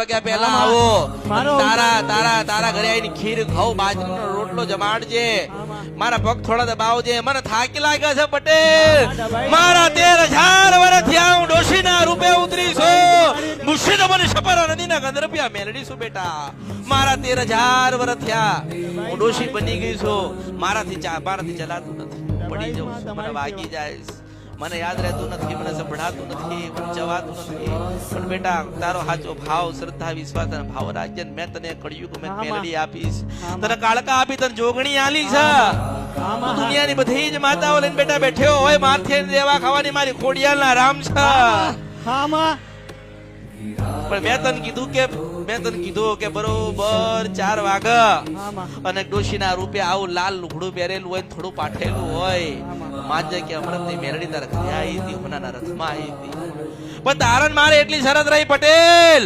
વાગ્યા પહેલા આવો તારા ઘરે આવીને ખીર ખાવ બાજરીનો રોટલો જમાડજે મારા પગ થોડા દબાવજે મને થાકી લાગે છે પટેલ મારા 13,000 વર્ષ થયા હું ડોશીના રૂપે ઉતરી છું મુશીદ મને સપર નદીના ગંદરપિયા મેલડીશું બેટા મારા 13,000 વર્ષ થયા હું ડોશી બની ગઈ છું મારાથી ચલાતું નથી પડી જાઉં છું મને વાગી જાય મને યાદ રહેતું નથી મને સંભળાતું નથી મને જવાતું નથી પણ બેટા તારો સાચો ભાવ શ્રદ્ધા વિશ્વાસ અને ભાવ રાજ્ય મેં તને કળિયુગ મેં મેલડી આપીશ તને કાળકા આપી તને જોગણી આલી છે દુનિયાની બધી જ માતાઓ લઈને બેટા બેઠ્યો હોય માથે દેવા ખાવાની મારી ખોડિયાલના રામ છે પણ મેં તને કીધું કે બરોબર 4 વાગ્યા અને ડોશીના રૂપે આવું લાલ લુગડું પહેરેલું હોય થોડું પાઠેલું હોય માજે કે અમૃતની મેલડી તારા ઘરે આવી હતી હોનાના રથમાં આવી હતી પણ તારણ મારે એટલી શરત રહી પટેલ